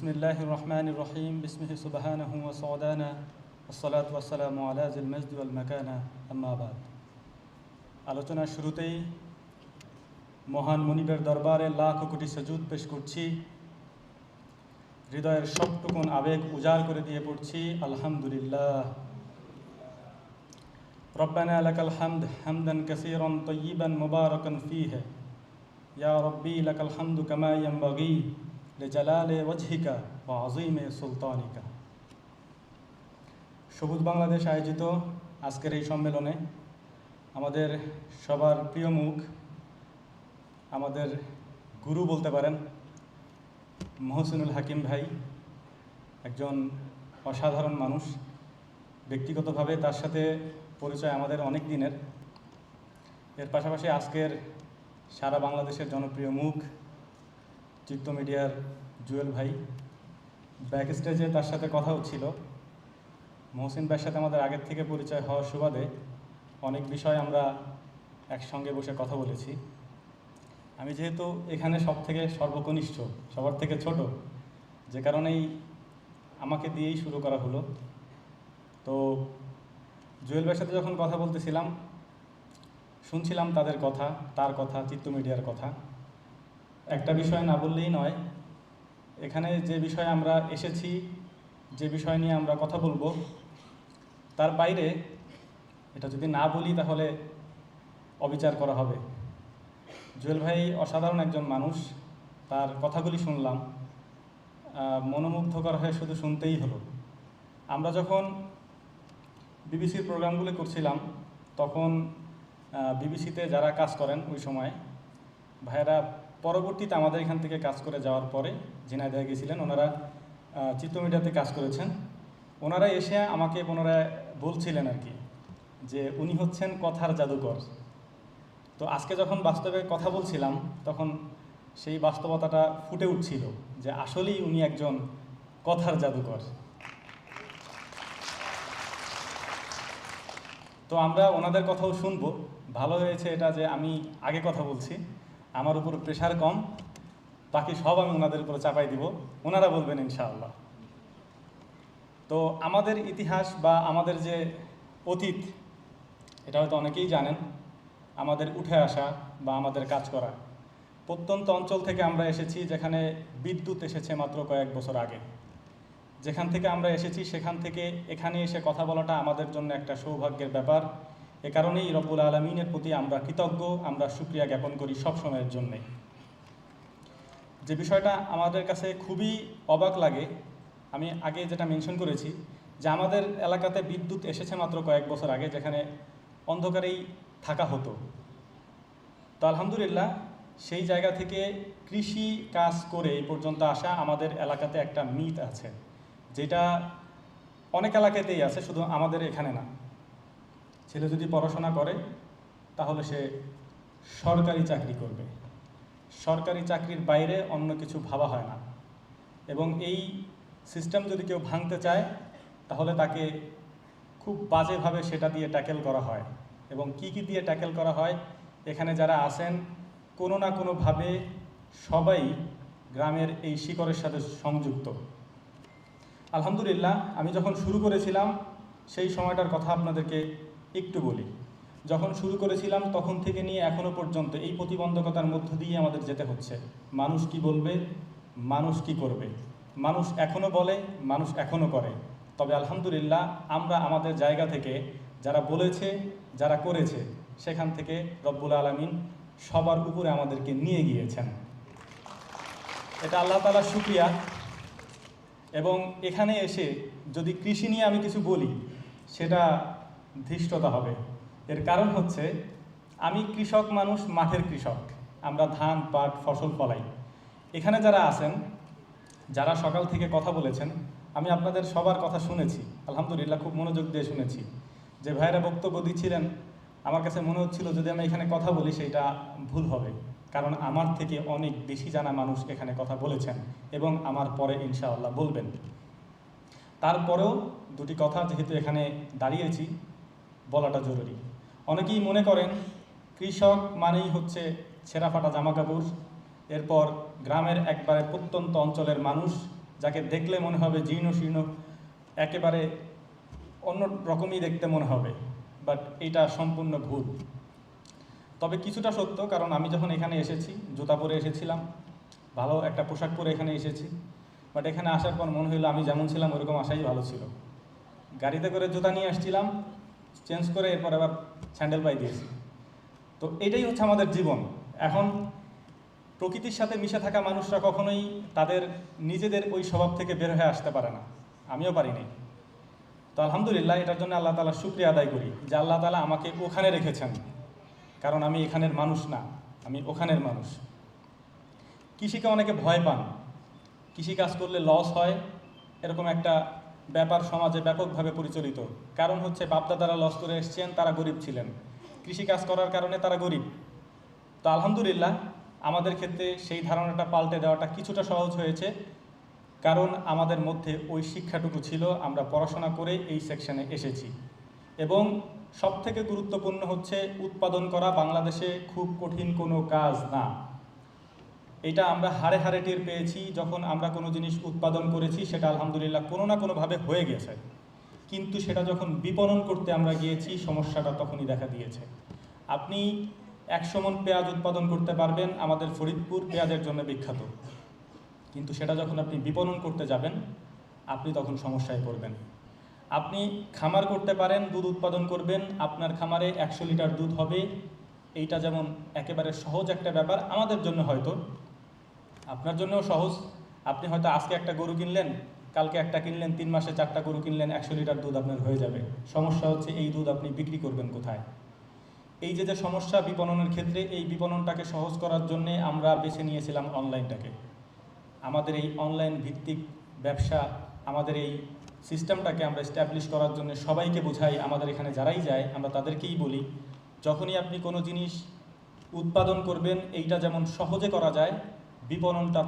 বিসমিল্লাহির রহমানির রহিম বিসমিহি সুবহানাহু ওয়া সাওদানা ওয়াসসালাতু ওয়াসসালামু আলা জিল মাজদি ওয়াল মাকানা আম্মা বাদ। আলোচনার শুরুতেই মহান মুনিবের দরবারে লাখ কোটি সুজুদ পেশ করছি, হৃদয়ের সবটুকুন আবেগ উজাড় করে দিয়ে পড়ছি আলহামদুলিল্লাহ। রব্বানা লাকাল হামদ হামদান কাসীরান তাইয়িবান মুবারাকান ফীহি ইয়া রাব্বি লাকাল হামদু কামা ইয়ানবাগি লিজালালি ওয়াজহিকা ওয়া আযীমি সুলতানিকা। সবুজ বাংলাদেশ আয়োজিত আজকের এই সম্মেলনে আমাদের সবার প্রিয় মুখ, আমাদের গুরু বলতে পারেন, মহসিনুল হাকিম ভাই একজন অসাধারণ মানুষ। ব্যক্তিগতভাবে তার সাথে পরিচয় আমাদের অনেক দিনের। এর পাশাপাশি আজকের সারা বাংলাদেশের জনপ্রিয় মুখ চিত্ত মিডিয়ার জুয়েল ভাই। ব্যাক স্টেজে তার সাথে কথা হচ্ছিল। মহসিন ভাইয়ের সাথে আমাদের আগের থেকে পরিচয় হওয়ার সুবাদে অনেক বিষয় আমরা একসঙ্গে বসে কথা বলেছি। আমি যেহেতু এখানে সব থেকে সর্বকনিষ্ঠ, সবার থেকে ছোট, যে কারণেই আমাকে দিয়েই শুরু করা হলো। তো জুয়েল ভাইয়ের সাথে যখন কথা বলতেছিলাম, শুনছিলাম তাদের কথা, তার কথা, চিত্ত মিডিয়ার কথা। একটা বিষয় না বললেই নয়, এখানে যে বিষয়ে আমরা এসেছি, যে বিষয় নিয়ে আমরা কথা বলবো, তার বাইরে এটা যদি না বলি তাহলে অবিচার করা হবে। জুয়েল ভাই অসাধারণ একজন মানুষ, তার কথাগুলি শুনলাম, মনোমুগ্ধকর হয়ে শুধু শুনতেই হলো। আমরা যখন বিবিসির প্রোগ্রামগুলো করছিলাম তখন বিবিসিতে যারা কাজ করেন ওই সময় ভাইয়েরা পরবর্তীতে আমাদের এখান থেকে কাজ করে যাওয়ার পরে ঝিনাইদহে গেছিলেন, ওনারা চিত্ত মিডিয়াতে কাজ করেছেন। ওনারা এসে আমাকে পুনরায় বলছিলেন আর কি, যে উনি হচ্ছেন কথার জাদুকর। তো আজকে যখন বাস্তবে কথা বলছিলাম তখন সেই বাস্তবতাটা ফুটে উঠছিল যে আসলেই উনি একজন কথার জাদুকর। তো আমরা ওনাদের কথাও শুনবো। ভালো হয়েছে এটা যে আমি আগে কথা বলছি, আমার উপর প্রেশার কম, বাকি সব আমি ওনাদের উপর চাপাই দিব, ওনারা বলবেন ইনশাআল্লাহ। তো আমাদের ইতিহাস বা আমাদের যে অতীত, এটা হয়তো অনেকেই জানেন। আমাদের উঠে আসা বা আমাদের কাজ করা প্রত্যন্ত অঞ্চল থেকে আমরা এসেছি, যেখানে বিদ্যুৎ এসেছে মাত্র কয়েক বছর আগে। যেখান থেকে আমরা এসেছি সেখান থেকে এখানে এসে কথা বলাটা আমাদের জন্য একটা সৌভাগ্যের ব্যাপার। এ কারণেই রব্বুল আলামিনের প্রতি আমরা কৃতজ্ঞ, আমরা শুকরিয়া জ্ঞাপন করি সব সময়ের জন্যে। যে বিষয়টা আমাদের কাছে খুবই অবাক লাগে, আমি আগে যেটা মেনশন করেছি, যে আমাদের এলাকাতে বিদ্যুৎ এসেছে মাত্র কয়েক বছর আগে, যেখানে অন্ধকারেই থাকা হতো। তো আলহামদুলিল্লাহ সেই জায়গা থেকে কৃষি কাজ করে এই পর্যন্ত আসা আমাদের এলাকাতে একটা মিথ আছে, যেটা অনেক এলাকাতেই আছে, শুধু আমাদের এখানে না। ছেলে যদি পড়াশোনা করে তাহলে সে সরকারি চাকরি করবে, সরকারি চাকরির বাইরে অন্য কিছু ভাবা হয় না। এবং এই সিস্টেম যদি কেউ ভাঙতে চায় তাহলে তাকে খুব বাজেভাবে সেটা দিয়ে ট্যাকেল করা হয়। এবং কি কি দিয়ে ট্যাকেল করা হয়, এখানে যারা আছেন কোনো না কোনোভাবে সবাই গ্রামের এই শিকড়ের সাথে সংযুক্ত। আলহামদুলিল্লাহ আমি যখন শুরু করেছিলাম সেই সময়টার কথা আপনাদেরকে একটু বলি। যখন শুরু করেছিলাম তখন থেকে নিয়ে এখনও পর্যন্ত এই প্রতিবন্ধকতার মধ্য দিয়ে আমাদের যেতে হচ্ছে। মানুষ কি বলবে, মানুষ কি করবে, মানুষ এখনও বলে, মানুষ এখনও করে। তবে আলহামদুলিল্লাহ আমরা আমাদের জায়গা থেকে যারা বলেছে, যারা করেছে, সেখান থেকে রব্বুল আলামিন সবার উপরে আমাদেরকে নিয়ে গিয়েছেন। এটা আল্লাহ তাআলার শুকরিয়া। এবং এখানে এসে যদি কৃষি নিয়ে আমি কিছু বলি সেটা ধৃষ্টতা হবে। এর কারণ হচ্ছে আমি কৃষক মানুষ, মাঠের কৃষক, আমরা ধান পাট ফসল ফলাই। এখানে যারা আছেন, যারা সকাল থেকে কথা বলেছেন, আমি আপনাদের সবার কথা শুনেছি, আলহামদুলিল্লাহ খুব মনোযোগ দিয়ে শুনেছি। যে ভাইয়েরা বক্তব্য দিচ্ছিলেন আমার কাছে মনে হচ্ছিল যদি আমি এখানে কথা বলি সেইটা ভুল হবে, কারণ আমার থেকে অনেক বেশি জানা মানুষ এখানে কথা বলেছেন এবং আমার পরে ইনশাআল্লাহ বলবেন। তারপরেও দুটি কথা যেহেতু এখানে দাঁড়িয়েছি বলাটা জরুরি। অনেকেই মনে করেন কৃষক মানেই হচ্ছে ছেঁড়া ফাটা জামা কাপড়, এরপর গ্রামের একবারে প্রত্যন্ত অঞ্চলের মানুষ যাকে দেখলে মনে হবে জীর্ণ শীর্ণ, একেবারে অন্য রকমই দেখতে মনে হবে, বাট এটা সম্পূর্ণ ভুল। তবে কিছুটা সত্য, কারণ আমি যখন এখানে এসেছি জুতা পরে এসেছিলাম, ভালো একটা পোশাক পরে এখানে এসেছি, বাট এখানে আসার পর মনে হইলো আমি যেমন ছিলাম ওরকম আসাই ভালো ছিল। গাড়িতে করে জুতা নিয়ে আসছিলাম, চেঞ্জ করে এরপর আবার স্যান্ডেল পাই দিয়েছি। তো এটাই হচ্ছে আমাদের জীবন। এখন প্রকৃতির সাথে মিশে থাকা মানুষরা কখনোই তাদের নিজেদের ওই স্বভাব থেকে বের হয়ে আসতে পারে না, আমিও পারিনি। তো আলহামদুলিল্লাহ, এটার জন্য আল্লাহ তাআলার শুকরিয়া আদায় করি যে আল্লাহ তাআলা আমাকে ওখানে রেখেছেন, কারণ আমি এখানের মানুষ না, আমি ওখানের মানুষ। কৃষিকে অনেকে ভয় পান, কৃষিকাজ করলে লস হয়, এরকম একটা ব্যাপার সমাজে ব্যাপকভাবে পরিচালিত। কারণ হচ্ছে বাপদাদারা লস করে এসছেন, তারা গরিব ছিলেন, কৃষিকাজ করার কারণে তারা গরিব। তো আলহামদুলিল্লাহ, আমাদের ক্ষেত্রে সেই ধারণাটা পাল্টে দেওয়াটা কিছুটা সহজ হয়েছে, কারণ আমাদের মধ্যে ওই শিক্ষাটুকু ছিল, আমরা পড়াশোনা করে এই সেকশনে এসেছি। এবং সবথেকে গুরুত্বপূর্ণ হচ্ছে উৎপাদন করা বাংলাদেশে খুব কঠিন কোনো কাজ না। এটা আমরা হাড়ে হাড়ে টের পেয়েছি যখন আমরা কোনো জিনিস উৎপাদন করেছি, সেটা আলহামদুলিল্লাহ কোনো না কোনোভাবে হয়ে গেছে, কিন্তু সেটা যখন বিপণন করতে আমরা গিয়েছি সমস্যাটা তখনই দেখা দিয়েছে। আপনি 100 মণ পেঁয়াজ উৎপাদন করতে পারবেন, আমাদের ফরিদপুর পেঁয়াজের জন্য বিখ্যাত, কিন্তু সেটা যখন আপনি বিপণন করতে যাবেন আপনি তখন সমস্যায় পড়বেন। আপনি খামার করতে পারেন, দুধ উৎপাদন করবেন, আপনার খামারে 100 লিটার দুধ হবে, এইটা যেমন একেবারে সহজ একটা ব্যাপার আমাদের জন্য, হয়তো আপনার জন্যও সহজ। আপনি হয়তো আজকে একটা গরু কিনলেন, কালকে একটা কিনলেন, 3 মাসে 4টা গরু কিনলেন, 100 লিটার দুধ আপনার হয়ে যাবে। সমস্যা হচ্ছে এই দুধ আপনি বিক্রি করবেন কোথায়? এই যে সমস্যা বিপণনের ক্ষেত্রে, এই বিপণনটাকে সহজ করার জন্যে আমরা বেছে নিয়েছিলাম অনলাইনটাকে। আমাদের এই অনলাইন ভিত্তিক ব্যবসা, আমাদের এই সিস্টেমটাকে আমরা এস্টাবলিশ করার জন্য সবাইকে বোঝাই, আমাদের এখানে যারাই যায় আমরা তাদেরকেই বলি, যখনই আপনি কোনো জিনিস উৎপাদন করবেন এইটা যেমন সহজে করা যায়, বিপণনটা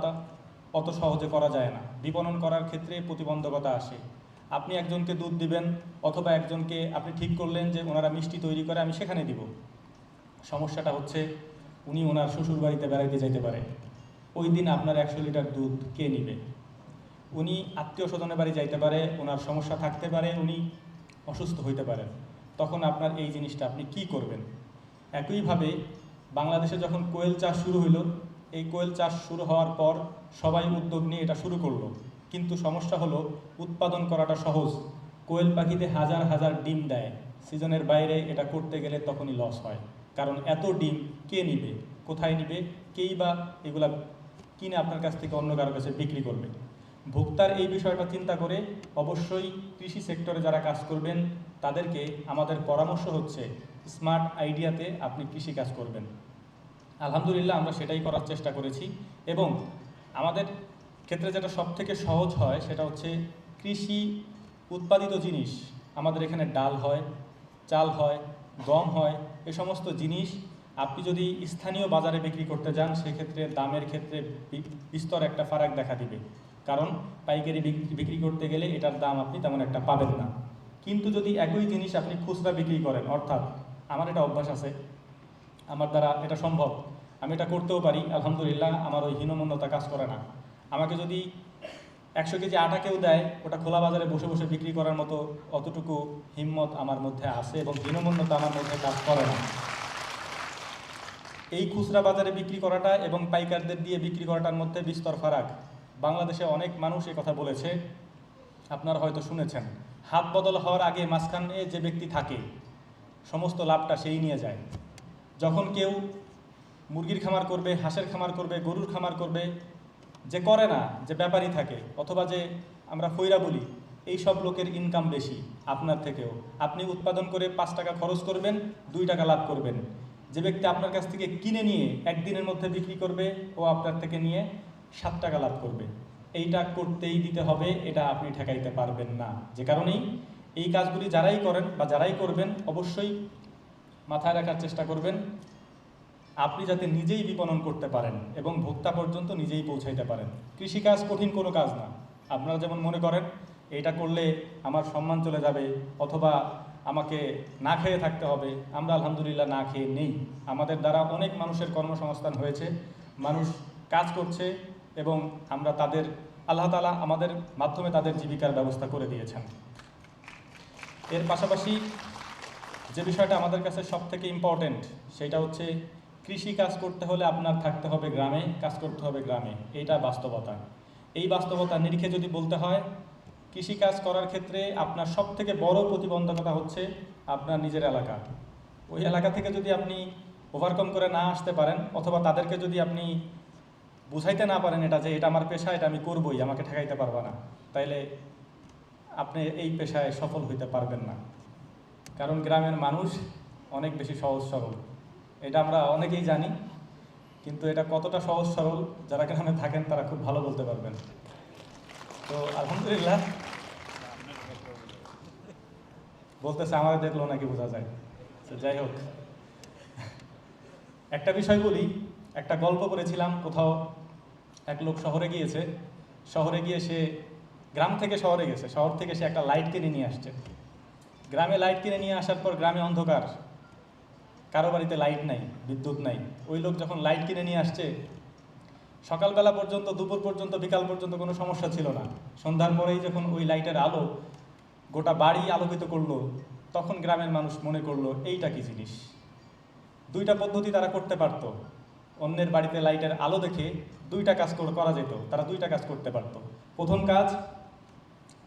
অত সহজে করা যায় না। বিপণন করার ক্ষেত্রে প্রতিবন্ধকতা আসে। আপনি একজনকে দুধ দিবেন, অথবা একজনকে আপনি ঠিক করলেন যে ওনারা মিষ্টি তৈরি করে আমি সেখানে দিব। সমস্যাটা হচ্ছে উনি ওনার শ্বশুর বাড়িতে বেড়াইতে যাইতে পারে, ওই দিন আপনার 100 লিটার দুধ কে নিবে? উনি আত্মীয় স্বজনের বাড়ি যাইতে পারে, ওনার সমস্যা থাকতে পারে, উনি অসুস্থ হইতে পারেন, তখন আপনার এই জিনিসটা আপনি কি করবেন? একইভাবে বাংলাদেশে যখন কোয়েল চাষ শুরু হইল, এই কোয়েল চাষ শুরু হওয়ার পর সবাই উদ্যোগ নিয়ে এটা শুরু করলো, কিন্তু সমস্যা হলো উৎপাদন করাটা সহজ। কোয়েল পাখিতে হাজার হাজার ডিম দেয়, সিজনের বাইরে এটা করতে গেলে তখনই লস হয়, কারণ এত ডিম কে নিবে, কোথায় নিবে, কেই বা এগুলা কিনে আপনার কাছ থেকে অন্য কারোর কাছে বিক্রি করবে। ভোক্তার এই বিষয়টা চিন্তা করে অবশ্যই কৃষি সেক্টরে যারা কাজ করবেন তাদেরকে আমাদের পরামর্শ হচ্ছে স্মার্ট আইডিয়াতে আপনি কৃষি কাজ করবেন। আলহামদুলিল্লাহ, আমরা সেটাই করার চেষ্টা করেছি, এবং আমাদের ক্ষেত্রে যেটা সবথেকে সহজ হয় সেটা হচ্ছে কৃষি উৎপাদিত জিনিস। আমাদের এখানে ডাল হয়, চাল হয়, গম হয়, এ সমস্ত জিনিস আপনি যদি স্থানীয় বাজারে বিক্রি করতে যান সেক্ষেত্রে দামের ক্ষেত্রে বিস্তর একটা ফারাক দেখা দিবে, কারণ পাইকারি বিক্রি করতে গেলে এটার দাম আপনি তেমন একটা পাবেন না। কিন্তু যদি একই জিনিস আপনি খুচরা বিক্রি করেন, অর্থাৎ আমার এটা অভ্যাস আছে, আমার দ্বারা এটা সম্ভব, আমি এটা করতেও পারি, আলহামদুলিল্লাহ, আমার ওই হীনমন্যতা কাজ করে না। আমাকে যদি 100 কেজি আটা কেউ দেয়, ওটা খোলা বাজারে বসে বসে বিক্রি করার মতো অতটুকু হিম্মত আমার মধ্যে আছে, এবং হীনমন্যতা আমার মধ্যে কাজ করে না। এই খুচরা বাজারে বিক্রি করাটা এবং পাইকারদের দিয়ে বিক্রি করাটার মধ্যে বিস্তর ফারাক। বাংলাদেশে অনেক মানুষ এ কথা বলেছে, আপনারা হয়তো শুনেছেন, হাত বদল হওয়ার আগে মাঝখানে যে ব্যক্তি থাকে সমস্ত লাভটা সেই নিয়ে যায়। যখন কেউ মুরগির খামার করবে, হাঁসের খামার করবে, গরুর খামার করবে, যে করে না, যে ব্যাপারী থাকে, অথবা যে আমরা ফইরা বলি, এই সব লোকের ইনকাম বেশি আপনার থেকেও। আপনি উৎপাদন করে 5 টাকা খরচ করবেন, 2 টাকা লাভ করবেন। যে ব্যক্তি আপনার কাছ থেকে কিনে নিয়ে একদিনের মধ্যে বিক্রি করবে, ও আপনার থেকে নিয়ে 7 টাকা লাভ করবে। এইটা করতেই দিতে হবে, এটা আপনি ঠেকাইতে পারবেন না। যে কারণেই এই কাজগুলি যারাই করেন বা যারাই করবেন অবশ্যই মাথায় রাখার চেষ্টা করবেন আপনি যাতে নিজেই বিপণন করতে পারেন এবং ভোক্তা পর্যন্ত নিজেই পৌঁছাইতে পারেন। কৃষিকাজ কঠিন কোনো কাজ না। আপনারা যেমন মনে করেন এটা করলে আমার সম্মান চলে যাবে, অথবা আমাকে না খেয়ে থাকতে হবে, আমরা আলহামদুলিল্লাহ না খেয়ে নেই। আমাদের দ্বারা অনেক মানুষের কর্মসংস্থান হয়েছে, মানুষ কাজ করছে, এবং আমরা তাদের আল্লাহ তাআলা আমাদের মাধ্যমে তাদের জীবিকার ব্যবস্থা করে দিয়েছেন। এর পাশাপাশি যে বিষয়টা আমাদের কাছে সবথেকে ইম্পর্টেন্ট সেটা হচ্ছে কৃষি কাজ করতে হলে আপনার থাকতে হবে গ্রামে, কাজ করতে হবে গ্রামে। এইটা বাস্তবতা। এই বাস্তবতা নিরিখে যদি বলতে হয়, কৃষিকাজ করার ক্ষেত্রে আপনার সবথেকে বড় প্রতিবন্ধকতা হচ্ছে আপনার নিজের এলাকা। ওই এলাকা থেকে যদি আপনি ওভারকাম করে না আসতে পারেন, অথবা তাদেরকে যদি আপনি বুঝাইতে না পারেন এটা যে এটা আমার পেশা, এটা আমি করবই, আমাকে ঠেকাইতে পারবে না, তাইলে আপনি এই পেশায় সফল হইতে পারবেন না। কারণ গ্রামের মানুষ অনেক বেশি সহজ সরল, এটা আমরা অনেকেই জানি, কিন্তু এটা কতটা সহজ সরল যারা গ্রামে থাকেন তারা খুব ভালো বলতে পারবেন। তো আলহামদুলিল্লাহ, বলতেছে আমাদের দেখলো নাকি বোঝা যায়। তো যাই হোক, একটা বিষয় বলি, একটা গল্প করেছিলাম, কোথাও এক লোক শহরে গিয়েছে, শহরে গিয়ে সে গ্রাম থেকে শহরে গেছে, শহর থেকে সে একটা লাইট কিনে নিয়ে আসছে। গ্রামে লাইট কিনে নিয়ে আসার পর গ্রামে অন্ধকার, কারো বাড়িতে লাইট নাই, বিদ্যুৎ নাই। ওই লোক যখন লাইট কিনে নিয়ে আসছে, সকালবেলা পর্যন্ত, দুপুর পর্যন্ত, বিকাল পর্যন্ত কোনো সমস্যা ছিল না। সন্ধ্যার পরেই যখন ওই লাইটের আলো গোটা বাড়ি আলোকিত করলো, তখন গ্রামের মানুষ মনে করলো এইটা কি জিনিস। দুইটা পদ্ধতি তারা করতে পারতো। অন্যের বাড়িতে লাইটের আলো দেখে দুইটা কাজ করা যেত, তারা দুইটা কাজ করতে পারতো। প্রথম কাজ,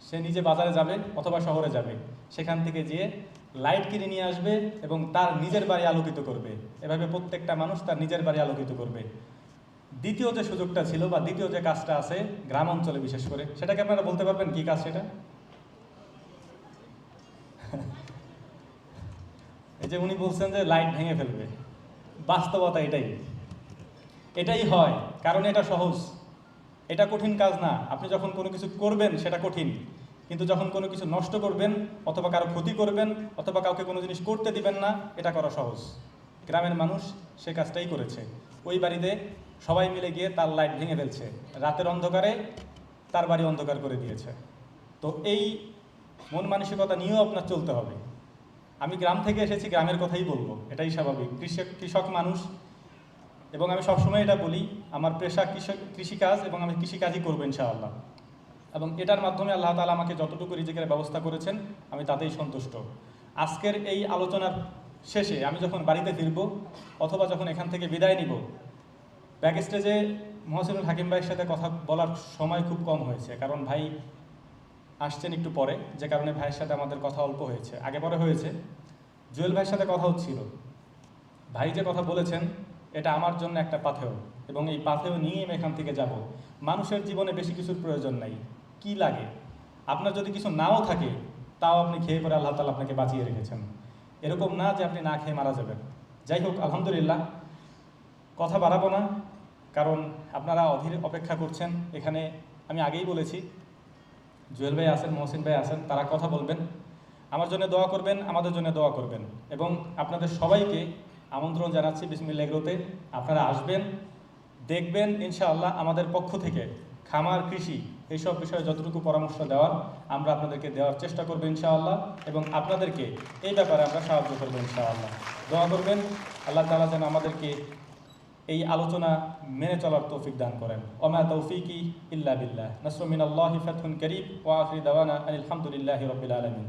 সে নিজে বাজারে যাবে অথবা শহরে যাবে, সেখান থেকে যেয়ে লাইট কিনে নিয়ে আসবে এবং তার নিজের বাড়ি আলোকিত করবে। এভাবে প্রত্যেকটা মানুষ তার নিজের বাড়ি আলোকিত করবে। দ্বিতীয় যে সুযোগটা ছিল বা দ্বিতীয় যে কাজটা আছে গ্রাম অঞ্চলে বিশেষ করে, সেটাকে আপনারা বলতে পারবেন কি কাজ সেটা? এই যে উনি বলছেন যে লাইট ভেঙে ফেলবে, বাস্তবতা এটাই হয়, কারণ এটা সহজ, এটা কঠিন কাজ না। আপনি যখন কোনো কিছু করবেন সেটা কঠিন, কিন্তু যখন কোনো কিছু নষ্ট করবেন অথবা কারো ক্ষতি করবেন অথবা কাউকে কোনো জিনিস করতে দিবেন না, এটা করা সহজ। গ্রামের মানুষ সে কাজটাই করেছে। ওই বাড়িতে সবাই মিলে গিয়ে তার লাইট ভেঙে ফেলছে, রাতের অন্ধকারে তার বাড়ি অন্ধকার করে দিয়েছে। তো এই মন মানসিকতা নিয়েও আপনার চলতে হবে। আমি গ্রাম থেকে এসেছি, গ্রামের কথাই বলবো, এটাই স্বাভাবিক। কৃষক মানুষ, এবং আমি সবসময় এটা বলি, আমার পেশা কৃষিকাজ এবং আমি কৃষিকাজই করবো ইনশাআল্লাহ। এবং এটার মাধ্যমে আল্লাহ তাআলা আমাকে যতটুকু রিজিকের ব্যবস্থা করেছেন আমি তাতেই সন্তুষ্ট। আজকের এই আলোচনার শেষে আমি যখন বাড়িতে ফিরবো অথবা যখন এখান থেকে বিদায় নিব, ব্যাক স্টেজে মহসিনুল হাকিম ভাইয়ের সাথে কথা বলার সময় খুব কম হয়েছে, কারণ ভাই আসছেন একটু পরে, যে কারণে ভাইয়ের সাথে আমাদের কথা অল্প হয়েছে, আগে পরে হয়েছে। জুয়েল ভাইয়ের সাথে কথা হচ্ছিল, ভাই যে কথা বলেছেন এটা আমার জন্য একটা পাথেয়, এবং এই পাথেয় নিয়ে আমি এখান থেকে যাব। মানুষের জীবনে বেশি কিছুর প্রয়োজন নাই, কি লাগে? আপনার যদি কিছু নাও থাকে তাও আপনি খেয়ে পরে আল্লাহ তাআলা আপনাকে বাঁচিয়ে রেখেছেন, এরকম না যে আপনি না খেয়ে মারা যাবেন। যাই হোক, আলহামদুলিল্লাহ, কথা বাড়াবো না, কারণ আপনারা অধীর অপেক্ষা করছেন। এখানে আমি আগেই বলেছি, জুয়েল ভাই আছেন, মহসিন ভাই আছেন, তারা কথা বলবেন। আমার জন্য দোয়া করবেন, আমাদের জন্য দোয়া করবেন, এবং আপনাদের সবাইকে আমন্ত্রণ জানাচ্ছি বিসমিল্লাহ এগ্রোতে। আপনারা আসবেন, দেখবেন, ইনশাআল্লাহ আমাদের পক্ষ থেকে খামার, কৃষি এইসব বিষয়ে যতটুকু পরামর্শ দেওয়ার আমরা আপনাদেরকে দেওয়ার চেষ্টা করবো ইনশাআল্লাহ, এবং আপনাদেরকে এই ব্যাপারে আমরা সাহায্য করবো ইনশাআল্লাহ। দোয়া করবেন আল্লাহ তাআলা যেন আমাদেরকে এই আলোচনা মেনে চলার তৌফিক দান করেন। ওমা তৌফিকি ইল্লা বিল্লাহ। নাসরুম মিনাল্লাহি ফাতহুন কারীব ওয়া আখিরু দাওয়ানা আলহামদুলিল্লাহি রাব্বিল আলামিন।